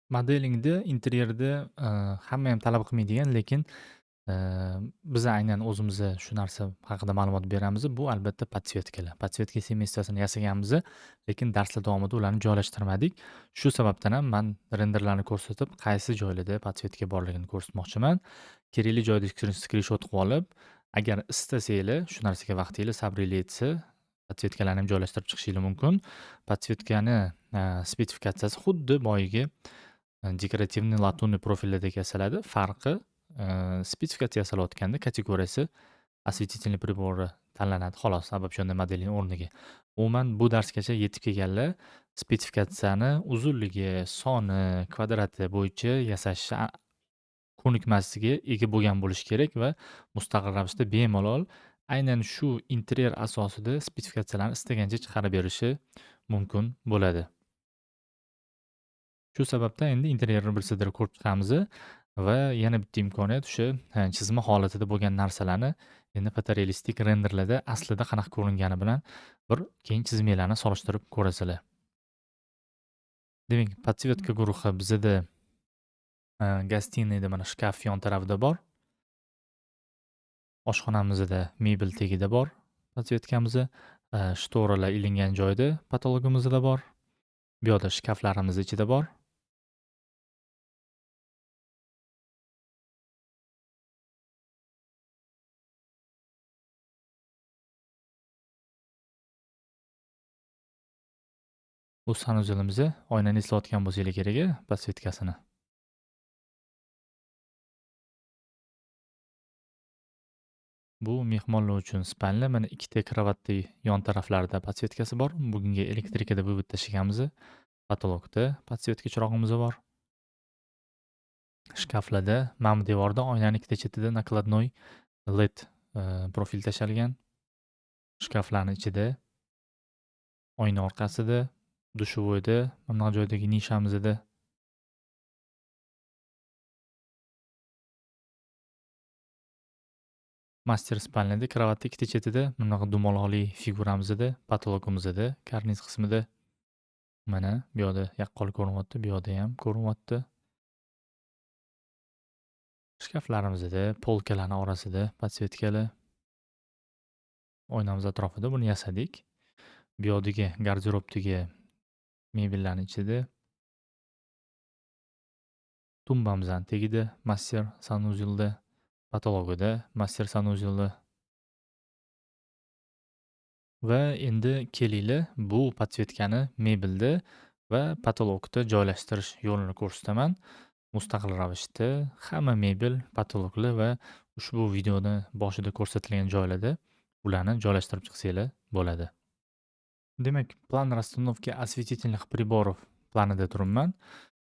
Modelingda, interyerda, hamma ham talab qilmaydigan, lekin, biz aynan o'zimiz shu narsa haqida ma'lumot beramiz. Bu albatta podsvetkalar. Podsvetka semestvasini yasaganmiz, lekin darslar davomida ularni joylashtirmadik. Shu sababdan ham man renderlarni ko'rsatib, qaysi joylarda podsvetka borligini ko'rsatmoqchiman. Kerakli joyda skrinshot qilib olib, agar istasanglar, shu narsaga vaqtingiz, sabringiz yetsa, podsvetkalarni ham joylashtirib chiqishingiz mumkin. Podsvetkani, spetsifikatsiyasi xuddi boyagi dekorativniy latunniy profillardek yasaladi. Farqi, spetsifikatsiya yasalayotganda kategoriyasi осветительный приборы tanlanadi xolos, обобщенный modelning o'rniga. Umuman bu darsgacha yetib kelganlar spetsifikatsiyani uzunligi, soni, kvadrati bo'yicha yasash ko'nikmasiga ega bo'lgan bo'lishi kerak va mustaqil ravishda bemalol aynan shu interyer asosida spetsifikatsiyalarni istagancha chiqarib berishi mumkin bo'ladi. Shu sababdan endi interyerni bir sidra ko'rib chiqamiz va yana bitta imkoniyat o'sha chizma holatida bo'lgan narsalarni endi fotorealistik renderlarda aslida qanaqa ko'ringani bilan bir keyin chizmalarni solishtirib ko'rasizlar. Demak, podsvetka guruhi bizada gostiniyda mana shkaf yon tarafida bor. Oshxonamizda mebel tagida bor podsvetkamiz. Shtoralar ilingan joyda patologimizda bor. Bu yoqda shkaflarimiz ichida bor. Bu sanuzelimiz. Oynani eslayotgan bo'lsanglar kerak, podsvetkasini. Bu mehmonlar uchun spalni. Mana ikkita kravatli yon taraflarida podsvetkasi bor. Bugungi elektrikada buvib tashlaganmiz. Patologda podsvetka chirog'imiz bor. Shkaflarda, ma'mur devorda oynaning ikkita chetida nakladnoy LED profil tashalgan. Shkaflarning ichida, oyna orqasida, dushovoyda, mana bu joydagi nishamizda master spalnida kravatning ikkita chetida bunaqa dumaloqli figuramizda, patologimizda, karniz qismida mana bu yoqda yaqqol ko'rinyapti, bu yoqda ham ko'rinyapti. Shkaflarimizda, polkalarning orasida podsvetkalar, oynamiz atrofida buni yasadik. Bu yoqdagi garderobdagi mebellarning ichida tumbamizdan tagida master sanuzelda, patologida master sanuzelda. Va endi kelinglar bu podsvetkani mebelda va patologda joylashtirish yo'lini ko'rsataman. Mustaqil ravishda hamma mebel, patologlar va ushbu videoni boshida ko'rsatilgan joylarda ularni joylashtirib chiqsanglar bo'ladi. Demak, plan расстановки осветительных приборов planida turibman.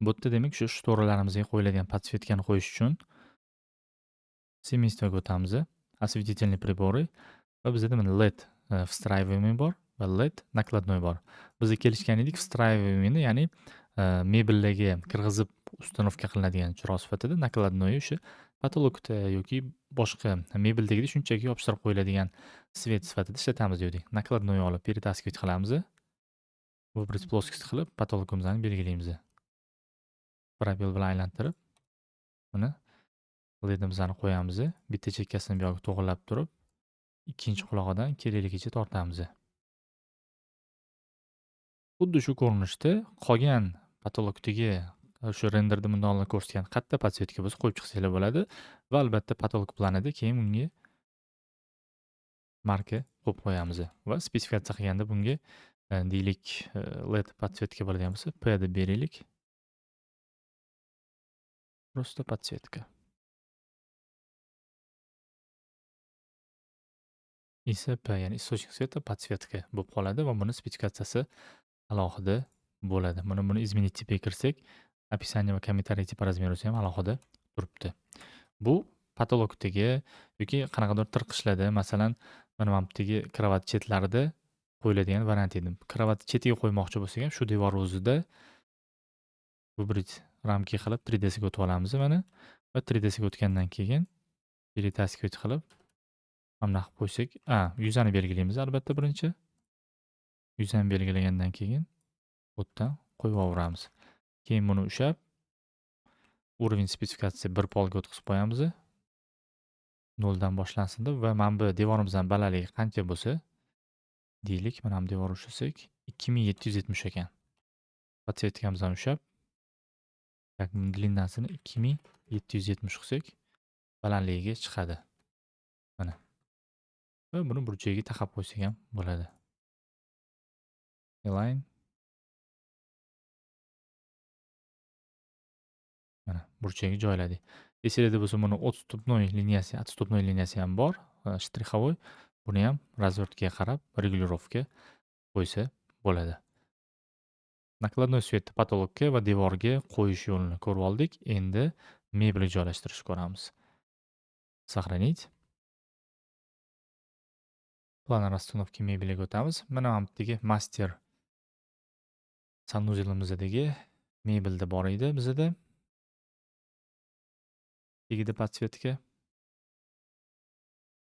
Bu yerda demak shu shtoralarimizga qo'yiladigan podsvetkani qo'yish uchun semestvaga o'tamiz. Осветительные приборы va bizda mana LED встраиваемый bor va LED накладной bor. Biz kelishgan edik встраиваемыйni, ya'ni mebellarga kirg'izib установка qilinadigan chiroq sifatida, накладной o'sha patologda yoki boshqa mebeldagidek shunchaki yopishtirib qo'yiladigan svet sifatida ishlatamiz dedik. Накладной olib перетаскивать qilamiz. Выбрать плоскость qilib patologimizni belgilaymiz. Probel bilan aylantirib buni LEDimizni qo'yamiz. Bitta chekkasini bu yoqqa to'g'irlab turib, ikkinchi qulog'idan kerakligicha tortamiz. Xuddi shu ko'rinishda qolgan patologdagi shu renderda bundan oldin ko'rsatgan qatta podsvetka bo'lsa qo'yib chiqsanglar bo'ladi va albatta patolog planida keyin unga marka qo'yib qo'yamiz va spesifikatsiya qilganda bunga deylik LED podsvetka bo'ladigan bo'lsa P deb beraylik. Просто подсветка. ISP, ya'ni источник света подсветка bo'lib qoladi va buni spetsifikatsiyasi alohida bo'ladi. Mana buni изменить tipga kirsak, описание va kommentariy tipi razmerosi ham alohida turibdi. Bu patologdagi yoki qanaqadir tirqishlarda, masalan, mana bu yerdagi kravat chetlarida qo'yiladigan variant edi. Kravat chetiga qo'ymoqchi bo'lsak ham shu devor o'zida выбрать рамки qilib 3D'siga o'tib olamiz mana va 3D'siga o'tgandan keyin перетаскивать qilib mana qilib qo'ysak, yuzani belgilaymiz albatta birinchi. Yuzani belgilagandan keyin bu yerdan qo'yib yuboramiz. Keyin buni ushlab Уровень spesifikatsiya 1 polga o'tkazib qo'yamiz. 0 dan boshlansin deb va mana bu devorimizdan balandligi qancha bo'lsa, deylik, mana bu devor ushlasak 2770 ekan. Podsetkamizdan ushlab, длиннасini 2770 qilsak, balandligiga chiqadi. Mana. Va buni burchagiga taqab qo'ysak ham bo'ladi. Align. Mana burchagiga joyladik. Desida bo'lsa buni отступной liniyasi ham bor, shtrixовой. Buni ham razvertkaga qarab regulirovka qo'ysa bo'ladi. Nakladnoy svetni potolokka va devorga qo'yish yo'lini ko'rib oldik. Endi mebelni joylashtirishni ko'ramiz. Сохранить. Plan расстановки mebeliga o'tamiz. Mana bu yerdagi master sanuzelimizdagi mebelda bor edi bizda. Tegida podsvetka.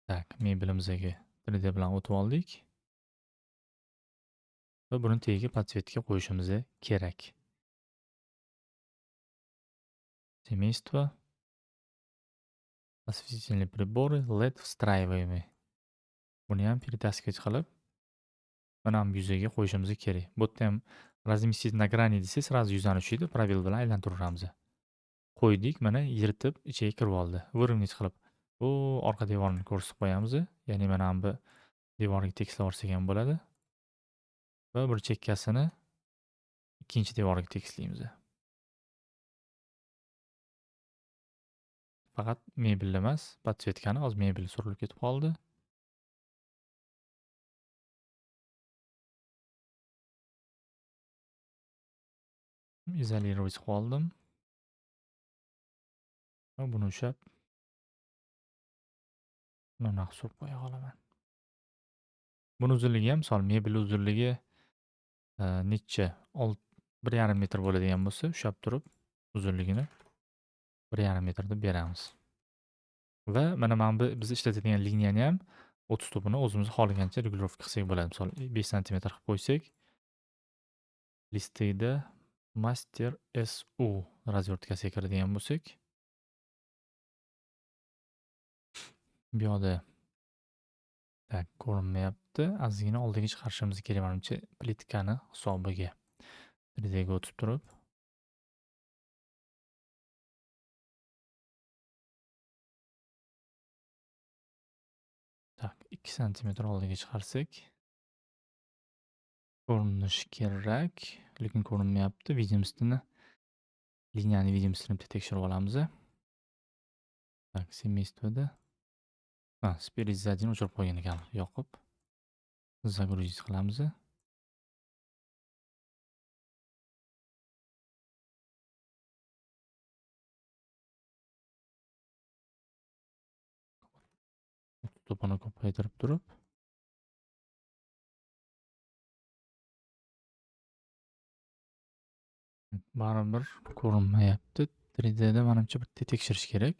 Tak, mebelimizga 3D bilan o'tib oldik. Va buni tagiga podsvetka qo'yishimiz kerak. Семейство. Осветительные приборы, LED встраиваемый. Buni ham перетаскивать qilib, mana bu yuzaga qo'yishimiz kerak. Bu yerda ham разместить на грани desa, сразу yuzani ushlaydi, probel bilan aylantiramiz. Qo'ydik, mana yirtib ichiga kirib oldi. Выровнять qilib, bu orqa devorni ko'rsatib qo'yamiz. Ya'ni mana bu devorga tekislab olsak ham bo'ladi. Va bir chekkasini ikkinchi devorga tekislaymiz. Faqat mebel emas, podsvetkani hozir mebel surilib ketib qoldi. Izolировать qilib oldim. Va buni ushlab buni surib qo'ya olaman. Buni uzunligi ham, misol mebel uzunligi necha 1,5 metr bo'ladigan bo'lsa, ushlab turib uzunligini 1,5 metr deb beramiz. Va mana bu biz ishlatadigan liniyani ham 30 topini o'zimiz xohlagancha regulirovka qilsak bo'ladi. Misol 5 sm qilib qo'ysak, listida Master SU razvertkasiga kiradigan bo'lsak, bu yoqda tak ko'rinmayapti. Ozgina oldiga chiqarishimiz kerak menimcha plitkani hisobiga. 3D ga o'tib turib, tak 2 sm oldiga chiqarsak ko'rinishi kerak, lekin ko'rinmayapti. Видимостьni, liniyani видимостьni tekshirib olamiz. Tak, семействоda speridi zadini o'chirib qo'ygan ekan, yoqib. Загрузить qilamiz. To'pini ko'paytirib turib, baribir ko'rinmayapti. 3D da menimcha bitta tekshirish kerak.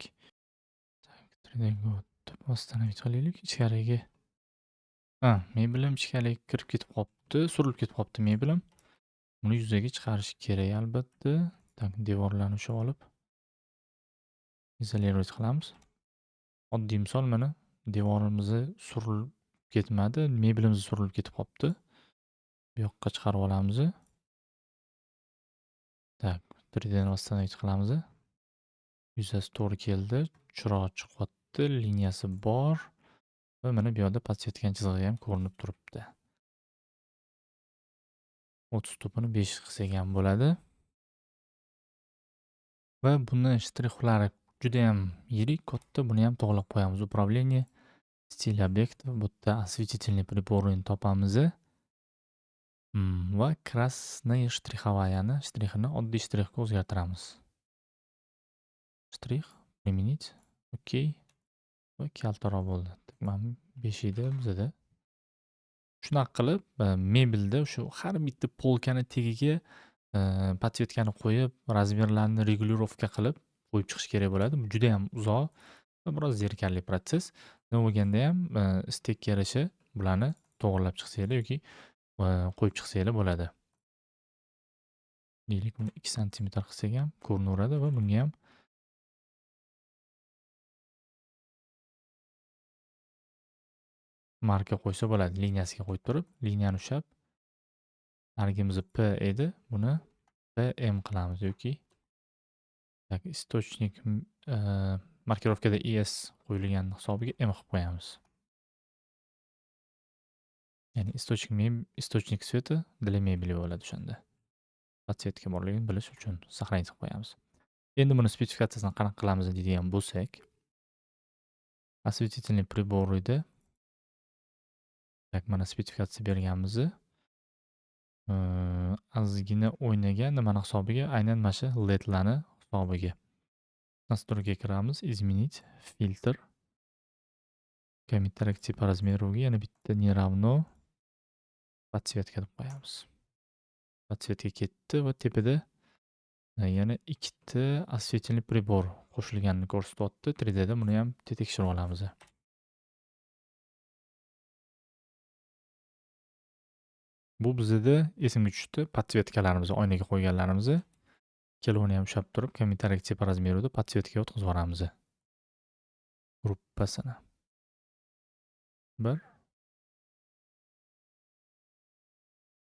3D ga o'tib oстановить qilaylik. Ichkariga mebelim ichkariga kirib ketib qolibdi, surilib ketib qolibdi mebelim. Buni yuzaga chiqarish kerak albatta. Tak, devorlarni ushlab olib izolировать qilamiz. Oddiy misol, mana devorimiz surilib ketmadi, mebelimiz surilib ketib qolibdi. Bu yoqqa chiqarib olamiz. Tak, 3D ni ostonaga qilamiz. Yuzasi to'g'ri keldi, chirog'i chiqyapti, liniyasi bor va mana bu yerda podsvetkani chizig'i ham ko'rinib turibdi. 30 topini 5 qilsak ham bo'ladi. Va buni shtrixlari juda ham yirik, katta. Buni ham to'g'rilab qo'yamiz. Управление стиль объекта. Bu yerda осветительный приборni topamiz. Va красная штриховаяni, shtrixini oddiy shtrixga o'zgartiramiz. Shtrix применить. Okey. Va kaltaroq bo'ldi. Mana 5 edi bizda. Shunaqa qilib, mebelda shu har bitta polkani tagiga podsvetkani qo'yib, razmerlarni regulirovka qilib qo'yib chiqish kerak bo'ladi. Bu juda ham uzoq va biroz zerikarli protsess. Nima bo'lganda ham istekka yarasha bularni to'g'rilab chiqsanglar yoki qo'yib chiqsanglar bo'ladi. Deylik, buni 2 sm qilsak ham ko'rinaveradi va bunga ham marka qo'ysa bo'ladi. Liniyasiga qo'yib turib, liniyani ushlab, narigimiz P edi. Buni PM qilamiz yoki tak istochnik markirovkada ES qo'yilgan hisobiga M qilib qo'yamiz. Ya'ni istochnik sveti для mebeli bo'ladi o'shanda. Podsetka borligini bilish uchun сохранить qilib qo'yamiz. Endi buni spesifikatsiyasini qanaqa qilamiz deydigan bo'lsak, осветительный прибор ida tak mana spesifikatsiya berganmiz. Ozgina o'ynagan nimani hisobiga, aynan mana shu ledlarni hisobiga. Настройка kiramiz, изменить filtr. Комментарий по размеру yana bitta не равно подсветка deb qo'yamiz. Подсветка ketdi va tepada yana ikkita осветительный прибор qo'shilganini ko'rsatyapti. 3D da buni ham tekshirib olamiz. Bu bizda esimga tushdi. Подсветkalarimizni oynaga qo'yganlarimizni kelavini ham ushlab turib, комментарий по размеру da подсветkaga o'tkazib yuboramiz. Gruppasini 1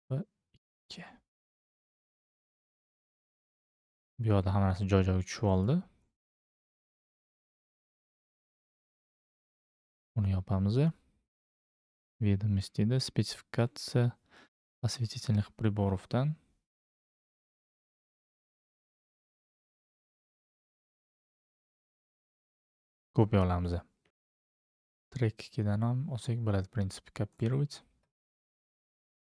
va 2. Bu yoqda hamma narsa joy-joyiga tushib oldi. Uni yopamiz. Ведомостьda spesifikatsiya осветительных приборовdan kopiya olamiz. Track 2dan ham olsak bo'ladi. Принцип копировать.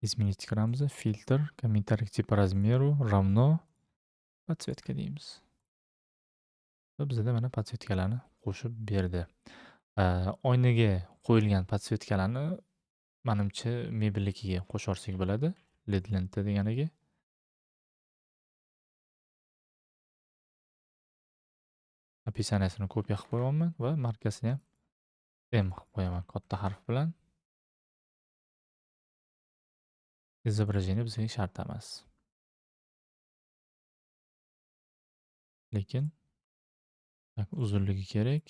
Изменить kiramiz. Filtr, комментарий по размеру равно подсветка deymiz. Va bizda mana подсветkalarni qo'shib berdi. Oynaga qo'yilgan подсветkalarni menimcha mebelnikiga qo'shorsak bo'ladi. LED lenta deganiga. Описаниесini kopiya qilib qo'yapman va markasini ham M qilib qo'yaman katta harf bilan. Изображение bizga shart emas. Lekin uzunligi kerak.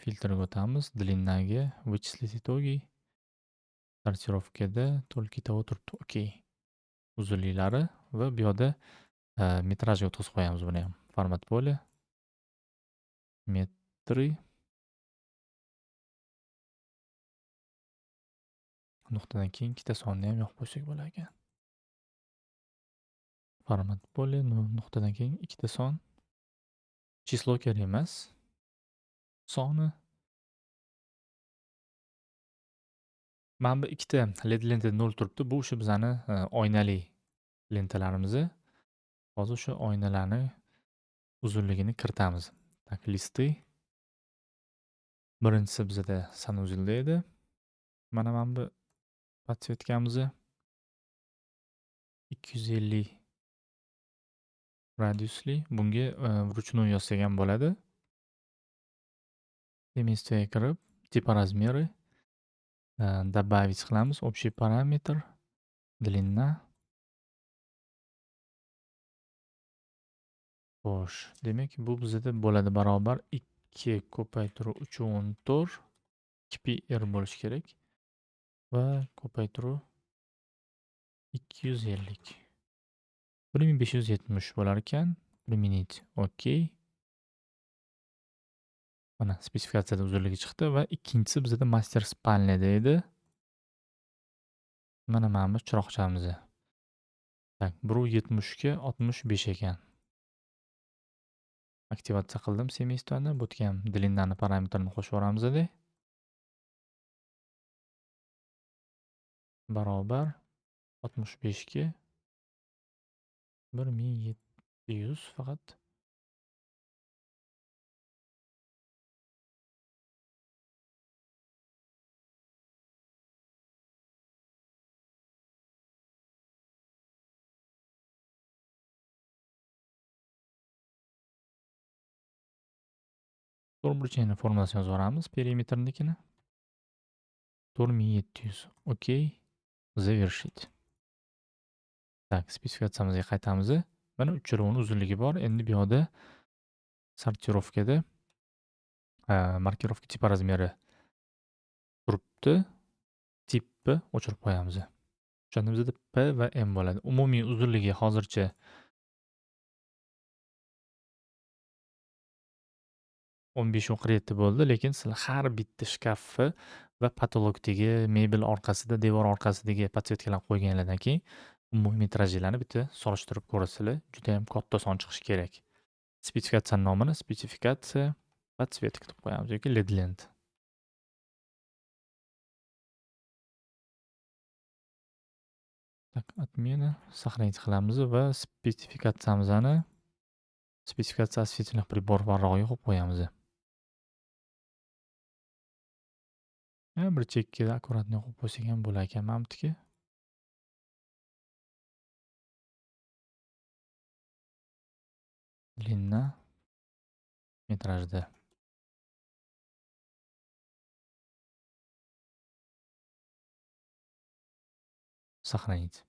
Filtrga o'tamiz. Длиннаga вычислить итоги. Sortirovkada только того turibdi. Okey. Uzunliklari va bu yoqda metrajga o'tkazib qo'yamiz buni ham. Format polе. Metri. Nuqtadan keyin ikkita sonni ham yoqib qo'ysak bo'lar ekan. Format polе, nuqtadan keyin ikkita son. Число kerak emas. Soni. Mana bu ikkita LED lenta 0 turibdi. Bu o'sha bizani oynali lentalarimiz. Hozir shu oynalarni uzunligini kiritamiz. Tak listy. Birinchisi bizda sanuzilda edi. Mana bu подсветкamiz 250 radiusli. Bunga вручную yozsak ham bo'ladi. Семействоga kirib, типа размеры добавить qilamiz. Общий параметр, длина. Xo'sh, demak bu bizda bo'ladi barobar 2 ko'paytiruv 3.14 2πr bo'lishi kerak va ko'paytiruv 250. 1570 bo'lar ekan. Применить. Okey. Mana spesifikatsiyada uzunligi chiqdi va ikkinchisi bizda master spalnya deydi. Mana bu chiroqchamiz. Tak, 1.70 ga 65 ekan. Aktivatsiya qildim semestvani. Bu yerga ham длиннani parametrini qo'shib yuboramiz edi. Barobar 65 ga 1700 faqat. To'rtburchakning formulasini yozib yuboramiz. Perimetrnikini 4700. Okey. Завершить. Так, spesifikatsiyamizga qaytamiz. Mana uchirovning uzunligi bor. Endi bu yoqda sortirovkada Markirovka tipa razmeri turibdi. Tipni o'chirib qo'yamiz. O'shanda bizda P va M bo'ladi. Umumiy uzunligi hozircha 15-17 bo'ldi, lekin sizlar har bitta shkafni va patologdagi mebel orqasida, devor orqasidagi podsvetkalarni qo'yganlardan keyin umumiy metrajlarni bitta solishtirib ko'rasizlar. Judayam katta son chiqishi kerak. Spetsifikatsiya nomini spetsifikatsiya podsvetka deb qo'yamiz yoki LED lent. Tak, отмена. Сохранить qilamiz va spetsifikatsiya осветительных приборов varrog'iga qo'yib qo'yamiz. Bir chekkada akkuratniy qo'yib qo'ysak ham bo'lar ekan manimcha. Длина metrajda. Сохранить.